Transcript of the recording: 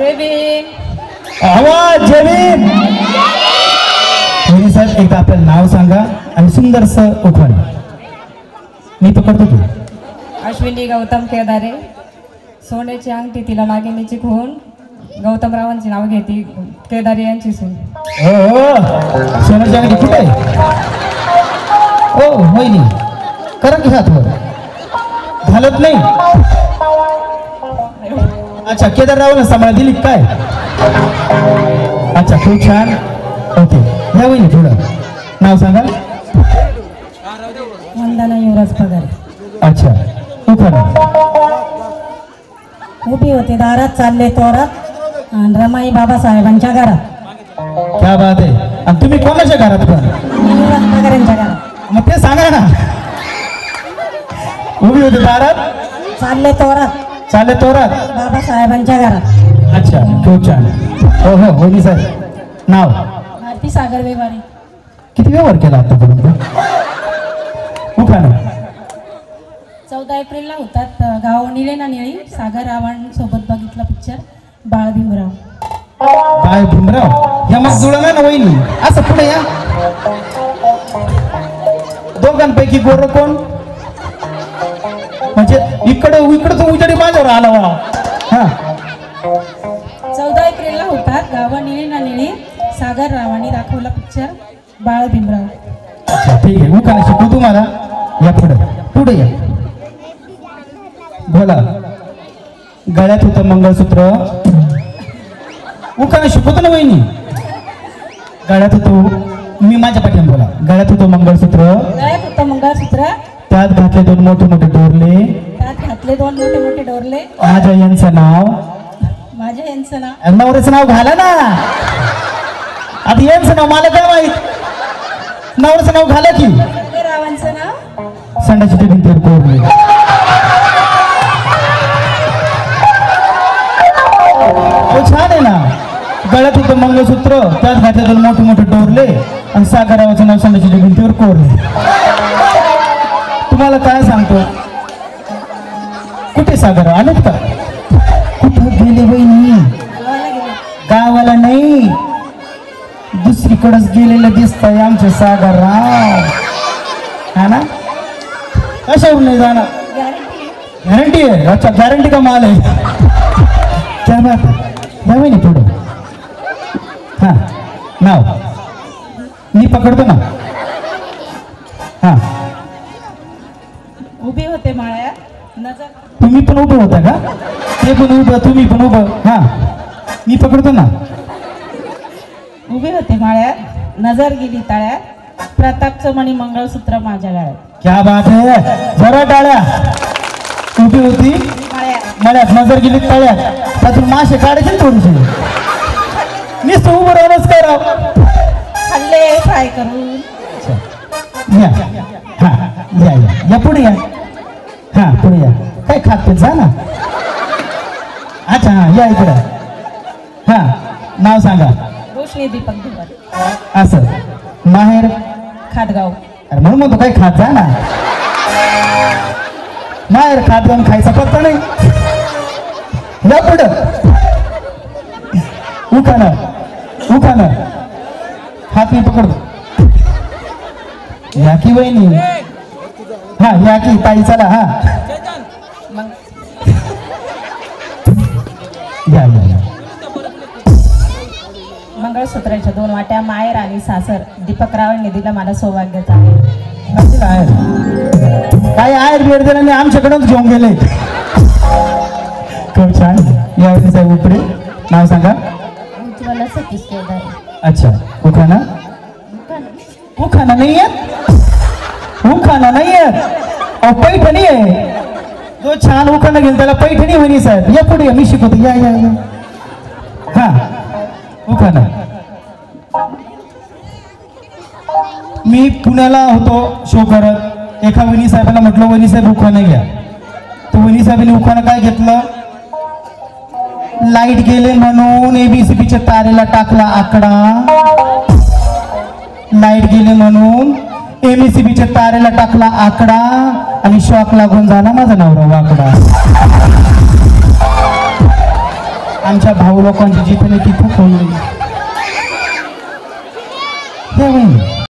जय भीम. आवाज जय भीम. वहिनी साहेब एकदा आपलं नाव सांगा आणि सुंदरसं उखाण. मी पकडतो तू. अश्विनी गौतम केदारे. सोन्याची अंगठी तिला नागिनीची खून. गौतमरावांचे नाव घेते केदारे यांची सून. हो हो सोन्याची अंगठी कुठे? ओ वहिनी करा की हातवर घालत नाही. अच्छा केदाररावला सांभाळ दिली काय? अच्छा खूप छान. ओके या वहिनी थोडं नाव सांगा. वंदना युवराज पगार. अच्छा उखाणा. उभी होते दारात चालले तोरात आणि रमाई बाबासाहेबांच्या घरात. क्या बात आहे. आणि तुम्ही कोणाच्या घरात पण? युवराज पगार यांच्या घरात. मग ते सांगा ना. उभी होती दारात चालले तोरात चाले तोरात बाबासाहेबांच्या घरात. अच्छा खूप छान. हो हो वहिनी साहेब नाव. आरती सागर व्यवहारी. किती व्यवहार केला आतापर्यंत? उखाणा. 14 एप्रिलला होतात गाव निळे ना निळी. सागर रावण सोबत बघितला पिक्चर बाळ भीमराव. बाळ भीमराव या मग जुळलं ना वहिनी. असं पुढे या. दोघांपैकी गोर कोण? म्हणजे इकडं तो उजेडी माझ्यावर आला वा. हा 14 एप्रिलला होतात गाव निळे ना निळी. सागर रावांनी दाखवला पिक्चर बाळ भीमराव. अच्छा ठीक आहे. उखाणा शिकू तुम्हाला. या पुढे या. बोला. गळ्यात होतं मंगळसूत्र. उखाणा शिकवतो ना वहिनी. गळ्यात होतो. मी माझ्या पाठीवर बोला. गळ्यात होतं मंगळसूत्र. गळ्यात होतं मंगळसूत्र. त्यात घातले 2 मोठे मोठे डोरले. त्यात घातले 2 मोठे मोठे डोरले. माझ्या यांचं नाव. माझ्या यांचं नाव. नवऱ्याचं नाव घाला ना. आधी यांचं नाव मला काय माहित. नवऱ्याचं नाव घाला की. रावांचं नाव. संडाची भिंतीवर कोरले. छान आहे ना. गळ्यात होतं मंगळसूत्र. त्यात घातले 2 मोठे मोठे डोरले आणि सागररावाचं नाव संडाची भिंतीवर कोरले. तुम्हाला काय सांगतो. कुठे सागरराव आलेत का? कुठं गेले वहिनी? गावाला नाही दुसरीकडेच गेलेलं दिसतंय आमचे सागरराव. हा ना. कशावर नाही जाणार? गॅरंटी आहे. अच्छा गॅरंटी का माल आहे. क्या बात आहे. या वहिनी पुढं. हा नाव. मी पकडतो ना. हा उभी होते माळ्यात नजर. तुम्ही पण उभं होता का? ते पण उभं तुम्ही पण उभं. हा मी पकडतो ना. उभे होते माळ्यात नजर गेली तळ्यात. प्रतापचं मणी मंगळसूत्र माझ्या गळ्यात. क्या बात आहे. जरा टाळ्या. उभी होती मळ्यात नजर गेली तळ्यात. त्यातून मासे काढायचे थोडीशी. नुसतं उभं राहूनच करा. खाल्ले फ्राय करून. या हा या या या पुढे या. हा पुढे या. काय खाते जा ना. अच्छा हा या इकडं. हा नाव सांगा. रोशनी दीपक धुवर. असं माहेर खातगाव. अरे म्हणून म्हणतो काही खात जा ना. माहेर खात जाऊन खायचा पत्ता नाही. या पुढं. उखाणा. हात मी पकडतो. या की वहिनी. हा या की ताई चला. हा या या. मंगळसूत्राच्या 2 वाट्या माहेर आणि सासर. दीपक रावांनी दिलं मला सौभाग्याचा. काय आहेर बेड दिला नाही आमच्याकडूनच घेऊन गेले. खूप छान. या साहेब उपडे. नाव सांगा. उज्ज्वला सतीश केदारे. अच्छा उखाणा. उखाणा नाही आहे. उखाणा नाही आहे. पैठणी आहे. जो छान उखाणा घेऊन त्याला पैठणी वहिनी साहेब. या पुढे या. मी शिकवतो. या या या. हा उखाणा. मी पुण्याला होतो शो करत. एका वहिनी साहेबांना म्हटलं वहिनी साहेब उखाणा घ्या. तर वहिनी साहेबांनी उखाणा काय घेतलं. लाईट गेले म्हणून एबीसीबीच्या तारेला टाकला आकडा. लाईट गेले म्हणून एबीसीबीच्या तारेला टाकला आकडा आणि शॉक लागून झाला माझा नवरा वाकडा. आमच्या भाऊ लोकांची जिथे नाही तिथं फोडली हे वहिनी